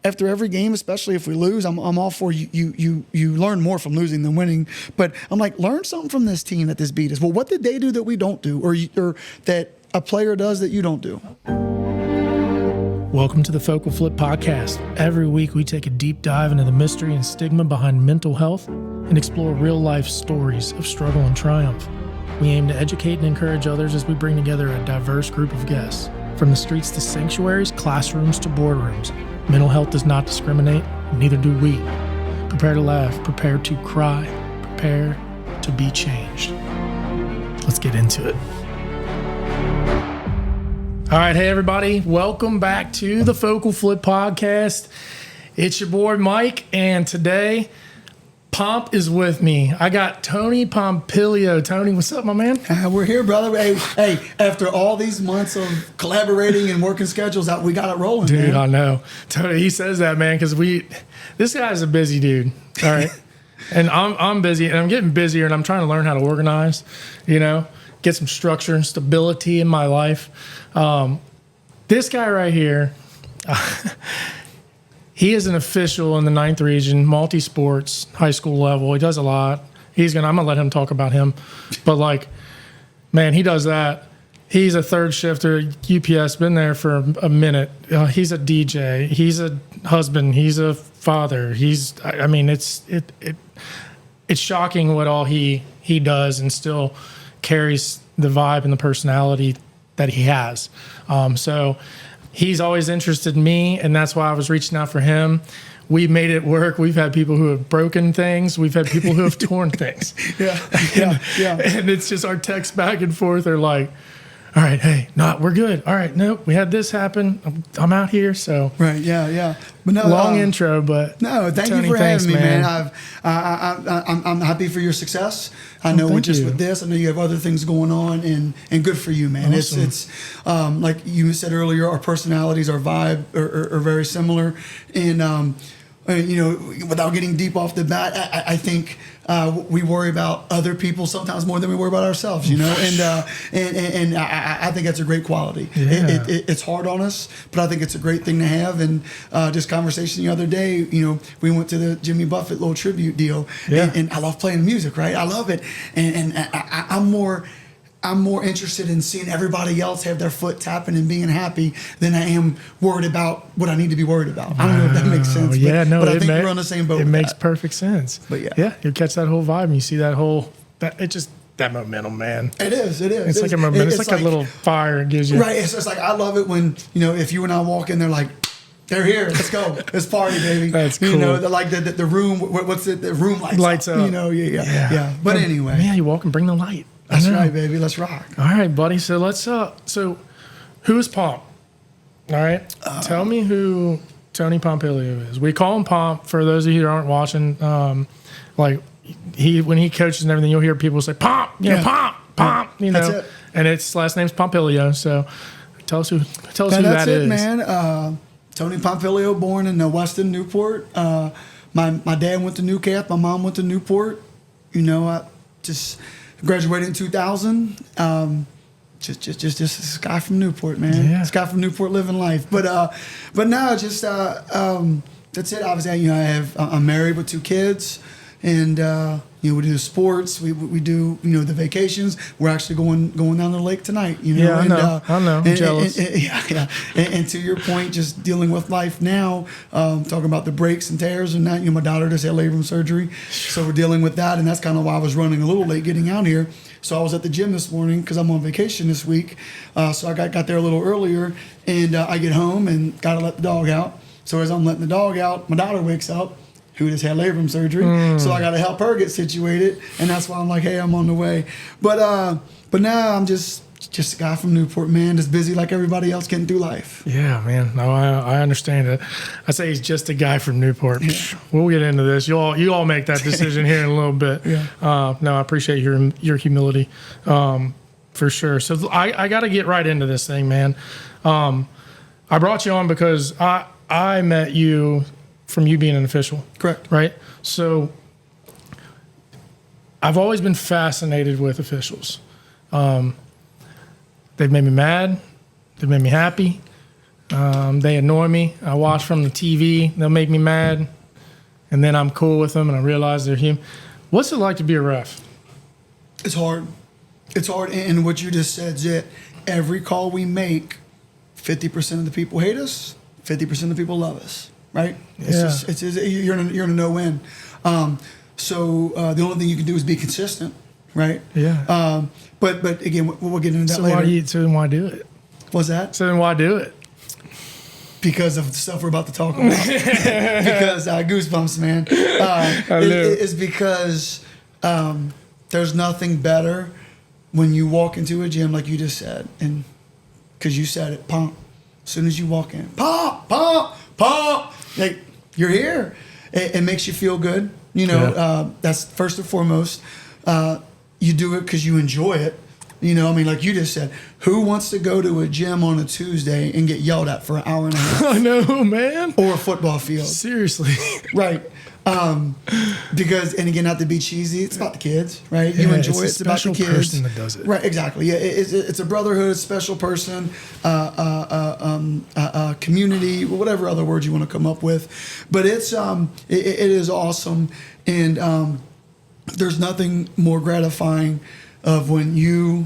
after every game, especially if we lose, I'm all for you learn more from losing than winning. But I'm like, learn something from this team that this beat us. Well, what did they do that we don't do, or that a player does that you don't do? Welcome to the FocalFlip podcast. Every week we take a deep dive into the mystery and stigma behind mental health and explore real-life stories of struggle and triumph. We aim to educate and encourage others as we bring together a diverse group of guests. From the streets to sanctuaries, classrooms to boardrooms, mental health does not discriminate, and neither do we. Prepare to laugh, prepare to cry, prepare to be changed. Let's get into it. All right, hey everybody, welcome back to the FocalFlip podcast. It's your boy Mike, and today Pomp is with me. I got Tony Pompilio. Tony, what's up, my man? We're here, brother. Hey, after all these months of collaborating and working schedules out, we got it rolling, dude, man. I know. Tony, he says that, man, because this guy's a busy dude, all right? And I'm busy, and I'm getting busier, and I'm trying to learn how to organize, get some structure and stability in my life. This guy right here, he is an official in the 9th region, multi-sports, high school level. He does a lot. I'm going to let him talk about him. But, man, he does that. He's a third shifter, UPS, been there for a minute. He's a DJ. He's a husband. He's a father. It's shocking what all he does and still carries the vibe and the personality that he has. So he's always interested in me, and that's why I was reaching out for him. We've made it work. We've had people who have broken things. We've had people who have torn things. Yeah. And it's just our texts back and forth are like, all right, hey, no, we're good. All right, nope, we had this happen. I'm out here, so. Right, yeah. But no, long intro, but no, thank Tony, you for having me, man. I'm happy for your success. I know with this, I know you have other things going on, and good for you, man. Awesome. It's like you said earlier, our personalities, our vibe are very similar, and without getting deep off the bat, I think we worry about other people sometimes more than we worry about ourselves, and I think that's a great quality. Yeah. It's hard on us, but I think it's a great thing to have. And just conversation the other day, we went to the Jimmy Buffett little tribute deal, and I love playing music, right? I love it, and I'm more interested in seeing everybody else have their foot tapping and being happy than I am worried about what I need to be worried about. I don't know if that makes sense. But I think we're on the same boat. It makes perfect sense. But yeah, you catch that whole vibe and you see that that momentum, man. It is. It's like a momentum. It's like a little fire it gives you. Right. It's like, I love it when, if you and I walk in, they're like, they're here. Let's go. Let's party, baby. That's cool. The room. What's it? The room lights up. Yeah. But anyway. Yeah, you walk and bring the light. That's right, baby. Let's rock. All right, buddy. So let's. So, who is Pomp? All right. Tell me who Tony Pompilio is. We call him Pomp for those of you who aren't watching. When he coaches and everything, you'll hear people say Pomp. Pomp. That's it. And its last name's Pompilio. So, tell us who that that's it, is, man. Tony Pompilio, born in Weston, Newport. My dad went to Newcap. My mom went to Newport. I just graduated in 2000. Just this guy from Newport, man. Yeah. This guy from Newport living life. But no, just that's it. Obviously, I'm married with 2 kids, and we do sports. We do the vacations. We're actually going down to the lake tonight. Yeah, I know. I'm jealous. And to your point, just dealing with life now, talking about the breaks and tears and that. My daughter just had labrum surgery, so we're dealing with that, and that's kind of why I was running a little late getting out here. So I was at the gym this morning because I'm on vacation this week. So I got there a little earlier, and I get home and got to let the dog out. So as I'm letting the dog out, my daughter wakes up, who just had labrum surgery. So I got to help her get situated, and that's why I'm like, hey, I'm on the way. But now I'm just a guy from Newport, man, just busy like everybody else getting through life. Yeah, man. No, I understand it. I say he's just a guy from Newport. Yeah. We'll get into this. You all make that decision here in a little bit. Yeah. No, I appreciate your humility, for sure. So I got to get right into this thing, man. I brought you on because I met you from you being an official. Correct. Right? So I've always been fascinated with officials. They've made me mad. They've made me happy. They annoy me. I watch from the TV. They'll make me mad. And then I'm cool with them and I realize they're human. What's it like to be a ref? It's hard. It's hard. And what you just said is it. Every call we make, 50% of the people hate us, 50% of the people love us, right? You're in a no-win. So the only thing you can do is be consistent, right? Yeah. But again, we'll get into that later. So then why do it? What's that? So then why do it? Because of the stuff we're about to talk about. Because goosebumps, man. It's because there's nothing better when you walk into a gym, like you just said, and because you said it, pump. As soon as you walk in, pump, pump, pump. Like, you're here. It makes you feel good. You know, that's first and foremost. You do it because you enjoy it. You know, I mean, like you just said, who wants to go to a gym on a Tuesday and get yelled at for an hour and a half? I know, man. Or a football field. Seriously. Right. Because, and again, not to be cheesy, it's about the kids, right? You enjoy it. It's about the kids. It's a special person that does it. Right, exactly. Yeah, it's a brotherhood, special person, community, whatever other words you want to come up with. But it is awesome. And there's nothing more gratifying of when you,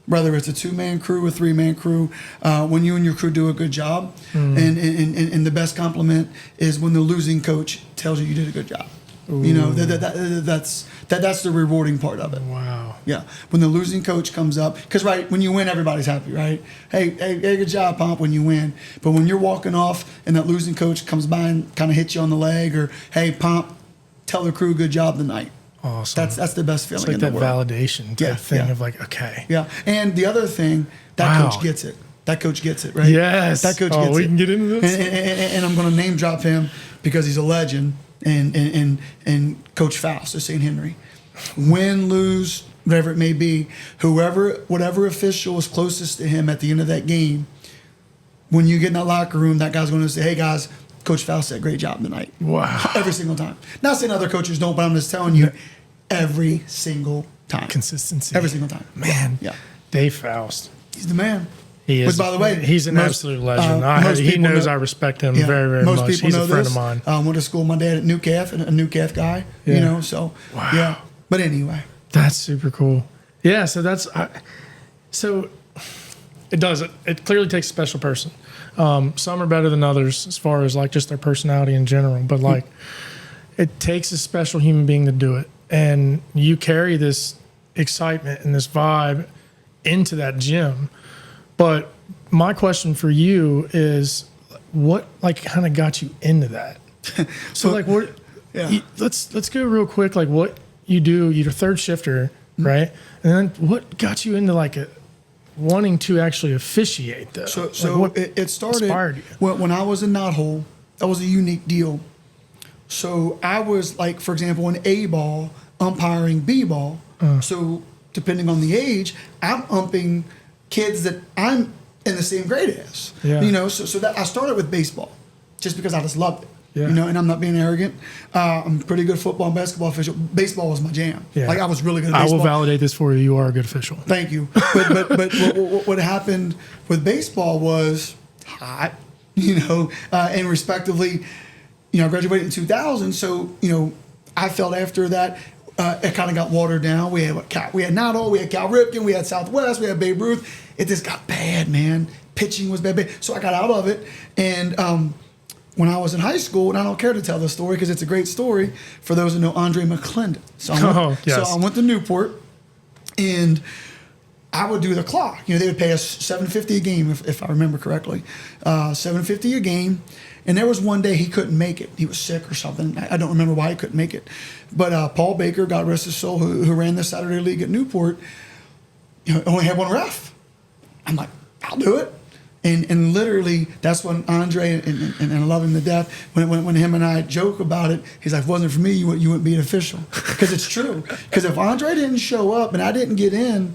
whether it's a 2-man crew or 3-man crew, when you and your crew do a good job, and the best compliment is when the losing coach tells you did a good job. Ooh. You know, that's the rewarding part of it. Wow. Yeah, when the losing coach comes up, because right when you win, everybody's happy, right? Hey, good job, Pomp, when you win. But when you're walking off and that losing coach comes by and kind of hits you on the leg, or hey, Pomp, tell the crew good job tonight. Awesome. That's the best feeling in the world. It's like that validation type thing of like, okay. Yeah. And the other thing, coach gets it. That coach gets it, right? Yes. That coach gets it. We can get into this. And I'm going to name drop him because he's a legend. And Coach Faust of St. Henry. Win, lose, whatever it may be, whatever official is closest to him at the end of that game, when you get in that locker room, that guy's going to say, hey, guys, Coach Faust did a great job tonight. Wow. Every single time. Not saying other coaches don't, but I'm just telling you, every single time. Consistency. Every single time. Man. Yeah. Dave Faust. He's the man. He is. Which, by the way, he's an absolute legend. He knows I respect him very, very much. He's a friend of mine. Went to school with my dad at Newcalf, a Newcalf guy. Yeah. You know, so wow. Yeah. But anyway. That's super cool. Yeah, so that's so it does it. It clearly takes a special person. Some are better than others as far as like just their personality in general, but like it takes a special human being to do it. And you carry this excitement and this vibe into that gym. But my question for you is what like kind of got you into that? So like what let's go real quick, like what you do, you're a third shifter, right? And then what got you into like wanting to actually officiate though? So like it started when I was in Knothole. That was a unique deal. So I was like, for example, in A ball, umpiring B ball. So depending on the age, I'm umping kids that I'm in the same grade as. Yeah. You know, so that I started with baseball just because I just loved it. Yeah. You know, and I'm not being arrogant. I'm a pretty good football and basketball official. Baseball was my jam. Yeah. Like I was really good at baseball. I will validate this for you. You are a good official. Thank you. But what happened with baseball was hot, you know, and respectively, you know, I graduated in 2000. So, you know, I felt after that, it kind of got watered down. We had Knothole, we had Cal Ripken, we had Southwest, we had Babe Ruth. It just got bad, man. Pitching was bad. So I got out of it. And when I was in high school, and I don't care to tell the story because it's a great story for those who know Andre McClendon. So I went to Newport, and I would do the clock. You know, they would pay us $750 a game, if I remember correctly, $750 a game. And there was one day he couldn't make it. He was sick or something. I don't remember why he couldn't make it. But Paul Baker, God rest his soul, who ran the Saturday League at Newport, you know, only had one ref. I'm like, I'll do it. And literally, that's when Andre, and I love him to death, when him and I joke about it, he's like, if it wasn't for me, you wouldn't be an official. Because it's true. Because if Andre didn't show up and I didn't get in,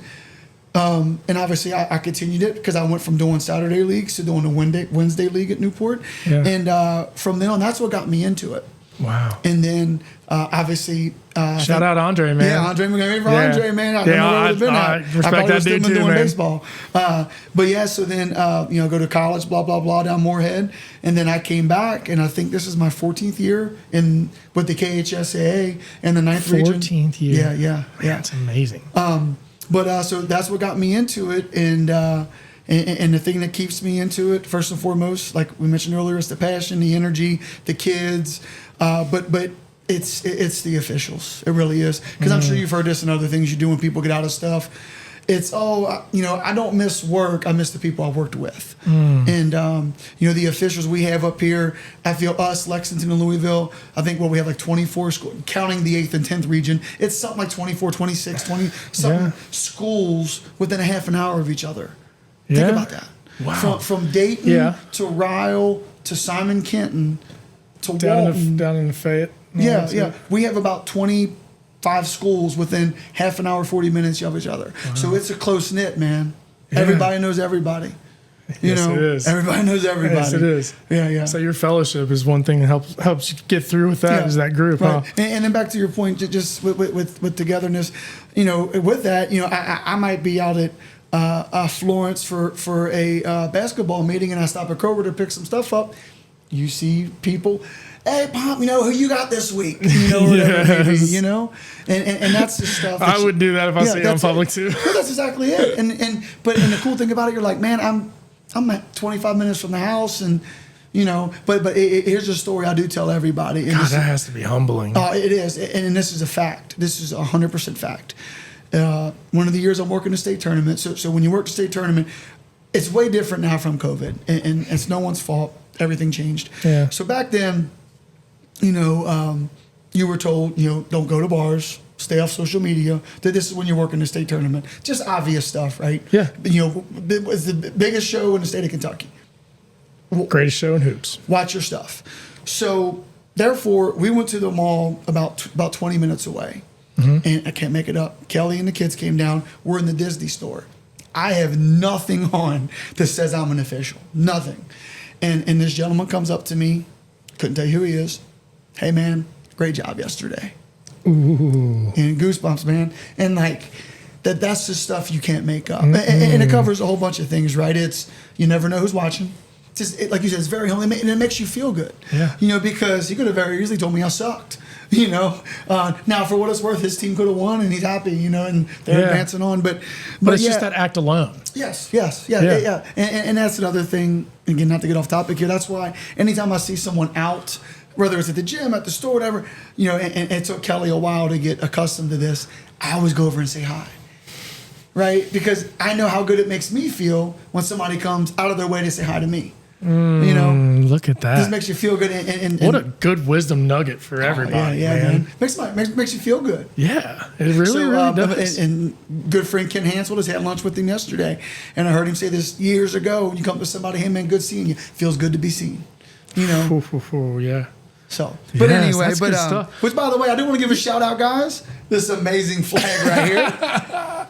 and obviously I continued it because I went from doing Saturday leagues to doing the Wednesday league at Newport. Yeah. And from then on, that's what got me into it. Wow. And then obviously, shout out Andre, man. Yeah, Andre, Andre, man. I don't know where we've been at. I respect that dude too, doing man. baseball. But yeah, so then go to college, blah blah blah, down Moorhead, and then I came back, and I think this is my 14th year with the KHSAA in the 9th region. 14th year. Yeah. That's amazing. But so that's what got me into it, and the thing that keeps me into it, first and foremost, like we mentioned earlier, is the passion, the energy, the kids. But it's the officials. It really is. Because I'm sure you've heard this and other things you do when people get out of stuff. It's, I don't miss work. I miss the people I worked with. And, the officials we have up here, I feel us, Lexington and Louisville, I think we have like 24 schools, counting the 8th and 10th region. It's something like 24, 26, 20 something schools within a half an hour of each other. Think about that. Wow. From Dayton to Ryle to Simon Kenton to Walton. Down in Fayette. Yeah. We have about 25 schools within half an hour, 40 minutes of each other. Wow. So it's a close knit, man. Yeah. Everybody knows everybody. You know, it is. Everybody knows everybody. Yes, it is. Yeah. So your fellowship is one thing that helps you get through with that. Is that group, right. huh? And then back to your point, just with togetherness, with that, I might be out at Florence for a basketball meeting, and I stop at Kroger to pick some stuff up. You see people, hey, Pomp, who you got this week? Whatever, maybe, and that's the stuff. I would do that if I see you in public too. Well, that's exactly it. And the cool thing about it, you're like, man, I'm at 25 minutes from the house, and but here's a story I do tell everybody. And God, that has to be humbling. It is, and this is a fact. This is 100% fact. One of the years I'm working the state tournament. So when you work the state tournament, it's way different now from COVID, and it's no one's fault. Everything changed. Yeah. So back then, you were told, don't go to bars, stay off social media. That this is when you're working the state tournament. Just obvious stuff, right? Yeah. It was the biggest show in the state of Kentucky. Greatest show in hoops. Watch your stuff. So therefore, we went to the mall about 20 minutes away. And I can't make it up. Kelly and the kids came down. We're in the Disney store. I have nothing on that says I'm an official. Nothing. And this gentleman comes up to me. Couldn't tell you who he is. Hey, man, great job yesterday. Ooh. And goosebumps, man. And that's the stuff you can't make up. And it covers a whole bunch of things, right? It's you never know who's watching. Just like you said, it's very humbling, and it makes you feel good. Yeah. Because he could have very easily told me I sucked. Now for what it's worth, his team could have won, and he's happy. And they're advancing on. But it's just that act alone. Yes. And that's another thing. Again, not to get off topic here. That's why anytime I see someone out, whether it's at the gym, at the store, whatever, and it took Kelly a while to get accustomed to this. I always go over and say hi. Right? Because I know how good it makes me feel when somebody comes out of their way to say hi to me. Look at that. This makes you feel good. And what a good wisdom nugget for everybody, man. Makes you feel good. Yeah, it really does. And good friend Ken Hansel just had lunch with him yesterday. And I heard him say this years ago. When you come to somebody, hey, man, good seeing you. Feels good to be seen. Yeah. So, but anyway, stuff. Which, by the way, I do want to give a shout out, guys. This amazing flag right here.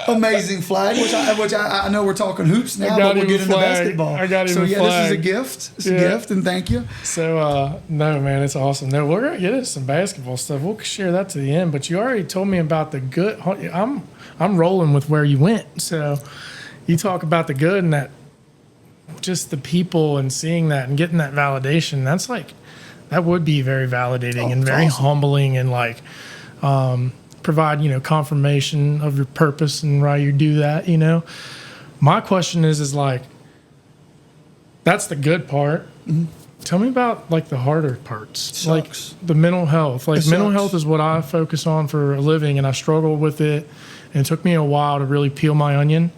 Amazing flag, which I know we're talking hoops now, but we'll get into basketball. This is a gift. It's a gift, and thank you. So, no, man, it's awesome. No, we're gonna get into some basketball stuff. We'll share that to the end. But you already told me about the good. I'm rolling with where you went. So, you talk about the good and that, just the people and seeing that and getting that validation. That's that would be very validating and very humbling and provide, confirmation of your purpose and why you do that, My question is that's the good part. Mm-hmm. Tell me about the harder parts, the mental health. Mental health is what I focus on for a living, and I struggled with it, and it took me a while to really peel my onion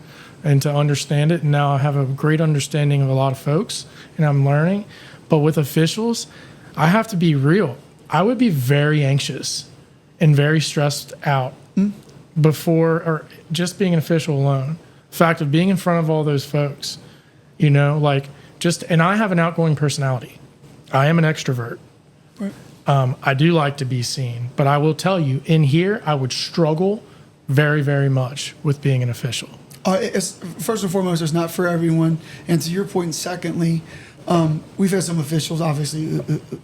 and to understand it. And now I have a great understanding of a lot of folks, and I'm learning. But with officials, I have to be real. I would be very anxious and very stressed out before, or just being an official alone. The fact of being in front of all those folks, and I have an outgoing personality. I am an extrovert. Right. I do like to be seen, but I will tell you, in here, I would struggle very, very much with being an official. It's, first and foremost, it's not for everyone. And to your point, secondly, We've had some officials, obviously,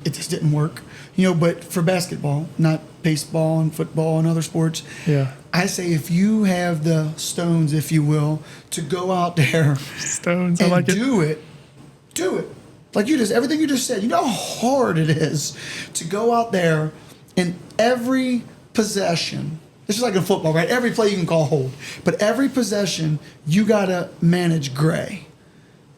it just didn't work. But for basketball, not baseball and football and other sports, I say if you have the stones, if you will, to go out there stones, and I like do it. Like everything you just said, you know how hard it is to go out there and every possession, it's just like in football, right? Every play you can call hold, but every possession you got to manage gray.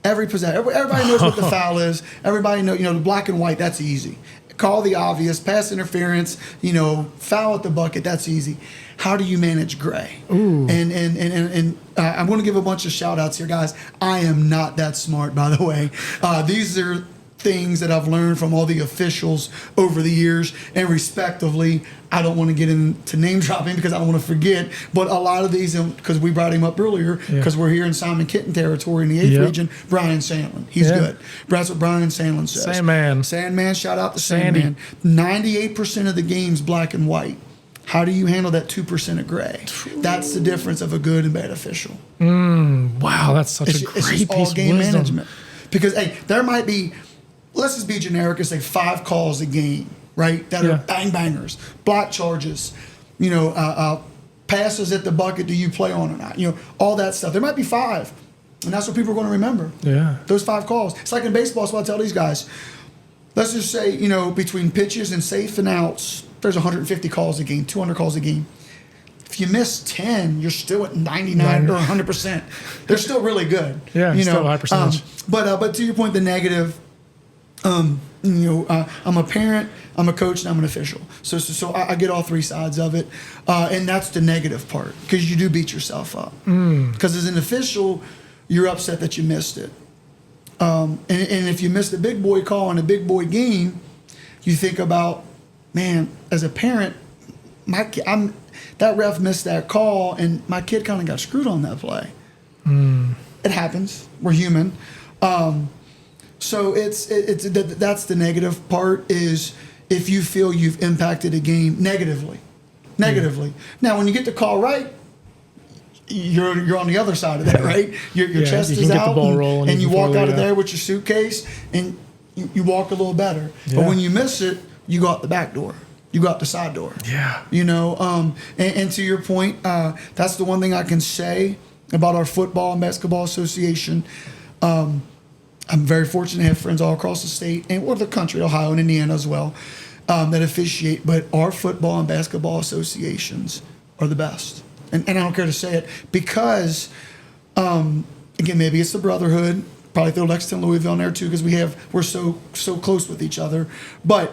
Every possession, everybody knows what the foul is. Everybody know, the black and white, that's easy. Call the obvious, pass interference, foul at the bucket, that's easy. How do you manage gray? Ooh. And I'm going to give a bunch of shout outs here, guys. I am not that smart, by the way. These are things that I've learned from all the officials over the years, and respectively, I don't want to get into name dropping because I don't want to forget, but a lot of these, because we brought him up earlier, because we're here in Simon Kitten territory in the 8th region, Brian Sandlin. He's good. That's what Brian Sandlin says. Sandman, shout out to Sandman. 98% of the game's black and white. How do you handle that 2% of gray? That's the difference of a good and bad official. Wow, that's such a great piece of wisdom. It's all game management. Because, hey, there might be, let's just be generic and say 5 calls a game, right? That are bang bangers, block charges, passes at the bucket, do you play on or not? All that stuff. There might be 5, and that's what people are going to remember. Yeah. Those 5 calls. It's like in baseball, that's what I tell these guys. Let's just say, between pitches and safe and outs, there's 150 calls a game, 200 calls a game. If you miss 10, you're still at 99 or 100%. They're still really good. Yeah, still a high percentage. But to your point, the negative, I'm a parent, I'm a coach, and I'm an official. So I get all 3 sides of it. And that's the negative part, because you do beat yourself up. Because as an official, you're upset that you missed it. And if you missed a big boy call in a big boy game, you think about, man, as a parent, that ref missed that call, and my kid kind of got screwed on that play. It happens. We're human. So that's the negative part, is if you feel you've impacted a game negatively. Now, when you get the call right, you're on the other side of that, right? Your chest is out, and you walk out of there with your suitcase, and you walk a little better. But when you miss it, you go out the back door. You go out the side door. Yeah. And to your point, that's the one thing I can say about our football and basketball association. I'm very fortunate to have friends all across the state or the country, Ohio and Indiana as well, that officiate. But our football and basketball associations are the best. And I don't care to say it because, again, maybe it's the brotherhood. Probably throw Lexington, Louisville in there too, because we're so close with each other. But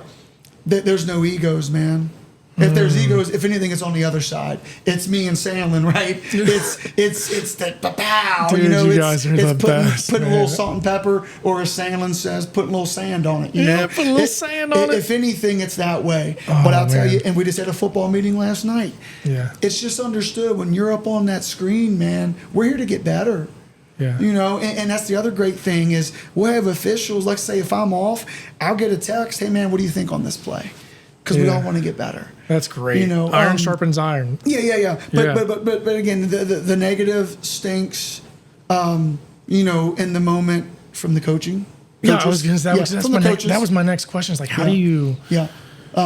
there's no egos, man. If there's egos, if anything, it's on the other side. It's me and Sandlin, right? It's that pow. Dude, you guys are the best, putting a little salt and pepper, or as Sandlin says, putting a little sand on it. Put a little sand on it. If anything, it's that way. But I'll tell you, and we just had a football meeting last night. Yeah. It's just understood when you're up on that screen, man, we're here to get better. Yeah. And that's the other great thing is we'll have officials. Let's say if I'm off, I'll get a text. Hey, man, what do you think on this play? Because we all want to get better. That's great. Iron sharpens iron. Yeah. But again, the negative stinks. In the moment from the coaching. Yeah, I was going to say that was my next question. It's like, how do you? Yeah.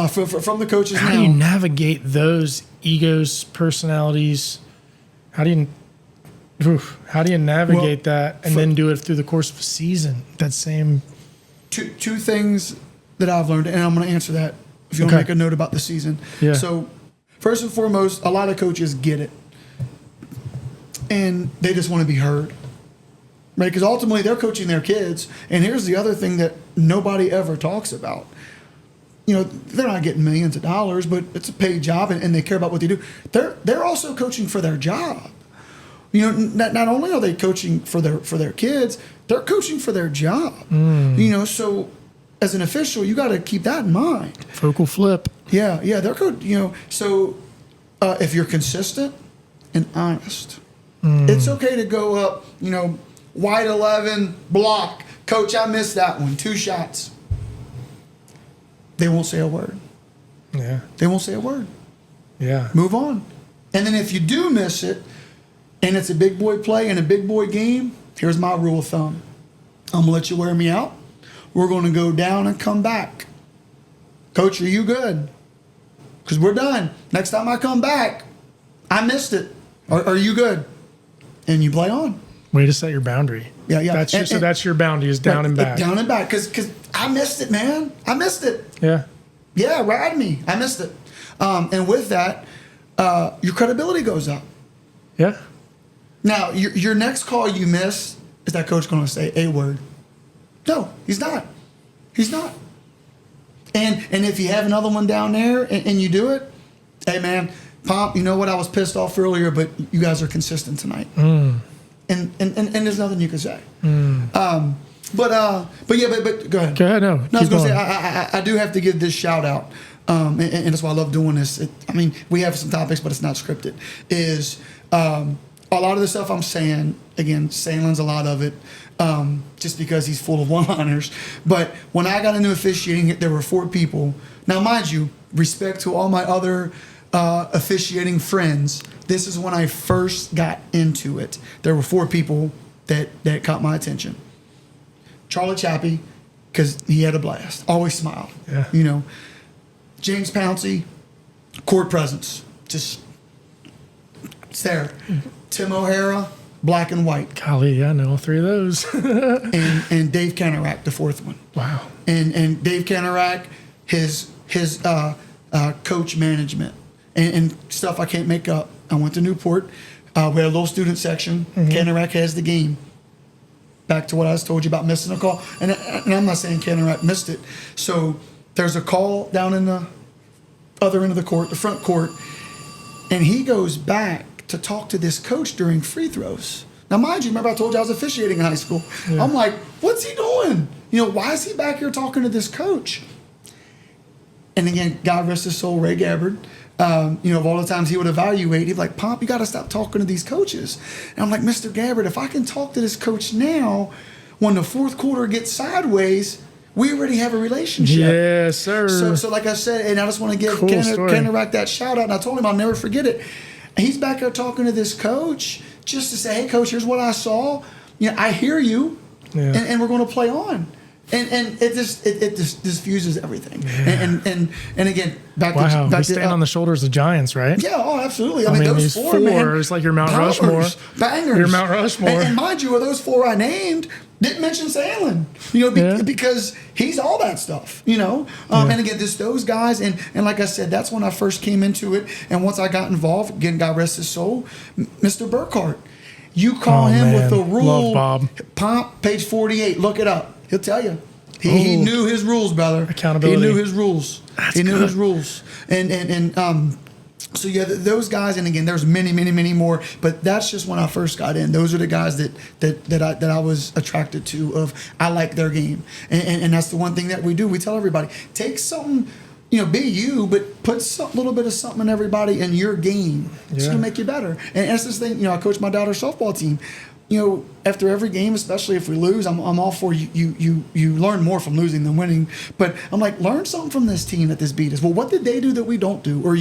From the coaches. How do you navigate those egos, personalities? How do you navigate that and then do it through the course of a season? That same two things that I've learned, and I'm going to answer that if you want to make a note about the season. Yeah. So first and foremost, a lot of coaches get it, and they just want to be heard, right? Because ultimately they're coaching their kids. And here's the other thing that nobody ever talks about. They're not getting millions of dollars, but it's a paid job, and they care about what they do. They're also coaching for their job. Not only are they coaching for their kids, they're coaching for their job. So as an official, you got to keep that in mind. FocalFlip. Yeah, they're good. So if you're consistent and honest, it's okay to go up. Wide 11 block, coach. I missed that one. 2 shots. They won't say a word. Yeah. They won't say a word. Yeah. Move on. And then if you do miss it, and it's a big boy play and a big boy game, here's my rule of thumb. I'm going to let you wear me out. we're going to go down and come back. Coach, are you good? Because we're done. Next time I come back, I missed it. Are you good? And you play on. Way to set your boundary. Yeah. That's your boundary is down and back. Down and back. Because I missed it, man. I missed it. Yeah. Yeah, ride me. I missed it. And with that, your credibility goes up. Yeah. Now, your next call you miss, is that coach going to say a word? No, he's not. He's not. And if you have another one down there and you do it, hey, man, Pomp, you know what? I was pissed off earlier, but you guys are consistent tonight. And there's nothing you can say. But go ahead. Go ahead, no. I was going to say, I do have to give this shout out. And that's why I love doing this. We have some topics, but it's not scripted. Is a lot of the stuff I'm saying, again, Sandlin's a lot of it, just because he's full of one-liners. But when I got into officiating, there were 4 people. Now, mind you, respect to all my other officiating friends, this is when I first got into it. There were 4 people that caught my attention. Charlie Chappie, because he had a blast, always smiled. Yeah. You know, James Pouncey, court presence, just it's there. Tim O'Hara, black and white. Golly, yeah, I know all 3 of those. and Dave Canarak, the 4th one. Wow. And Dave Canarak, his coach management and stuff I can't make up. I went to Newport. We had a little student section. Canarak has the game. Back to what I told you about missing a call. And I'm not saying Canarak missed it. So there's a call down in the other end of the court, the front court, and he goes back to talk to this coach during free throws. Now, mind you, remember I told you I was officiating in high school. Yeah. I'm like, what's he doing? You know, why is he back here talking to this coach? And again, God rest his soul, Ray Gabbard. Of all the times he would evaluate, he'd be like, Pomp, you got to stop talking to these coaches. And I'm like, Mr. Gabbard, if I can talk to this coach now, when the 4th quarter gets sideways, we already have a relationship. Yes, sir. So like I said, and I just want to give Canarak that shout out, and I told him I'll never forget it. He's back there talking to this coach just to say, hey, coach, here's what I saw. You know, I hear you, and we're going to play on. And it just diffuses everything. Yeah. And again, back to stand on the shoulders of giants, right? Yeah, oh, absolutely. I mean those 4, man, it's like your Mount Rushmore. Bangers. Your Mount Rushmore. And mind you, of those 4 I named, didn't mention Sandlin, because he's all that stuff, And again, those guys, and like I said, that's when I first came into it. And once I got involved, again, God rest his soul, Mr. Burkhart. You call him with the rule. Love Bob. Pomp, page 48, look it up. He'll tell you. He knew his rules, brother. Accountability. He knew his rules. He knew his rules. So yeah, those guys, and again, there's many more. But that's just when I first got in. Those are the guys that I was attracted to. I like their game, and that's the one thing that we do. We tell everybody, take something, be you, but put a little bit of something in everybody in your game. It's gonna make you better. And that's this thing. I coach my daughter's softball team. After every game, especially if we lose, I'm all for you learn more from losing than winning. But I'm like, learn something from this team that this beat us. Well, what did they do that we don't do, or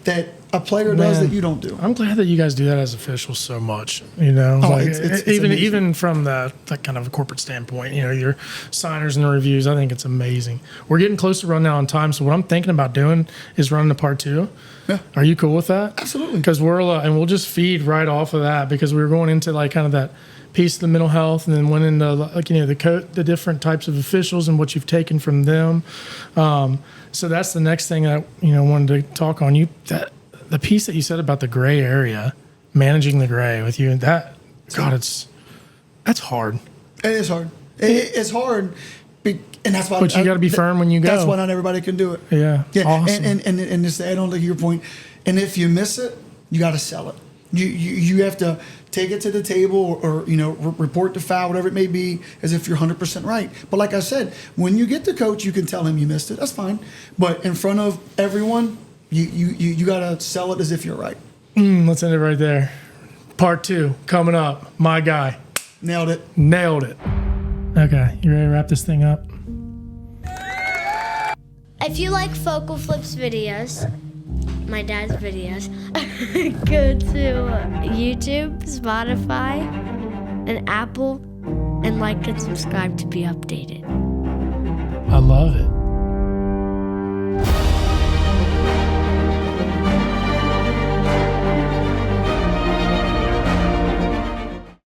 that a player does that you don't do? I'm glad that you guys do that as officials so much. It's even from that kind of a corporate standpoint. Your signers and the reviews. I think it's amazing. We're getting close to running out on time, so what I'm thinking about doing is running the part 2. Yeah. Are you cool with that? Absolutely. Because we'll just feed right off of that, because we were going into kind of that piece of the mental health, and then went into the different types of officials and what you've taken from them. So that's the next thing I wanted to talk on. The piece that you said about the gray area, managing the gray with you, that's hard. It is hard. It's hard. And that's why. But you got to be firm when you go. That's why not everybody can do it. Yeah. Awesome. And just to add on to your point, and if you miss it, you got to sell it. You have to take it to the table, or report the foul, whatever it may be, as if you're 100% right. But like I said, when you get the coach, you can tell him you missed it. That's fine. But in front of everyone, you got to sell it as if you're right. Let's end it right there. Part 2 coming up. My guy. Nailed it. Okay, you ready to wrap this thing up? If you like FocalFlip's videos, my dad's videos, go to YouTube, Spotify, and Apple, and like and subscribe to be updated. I love it.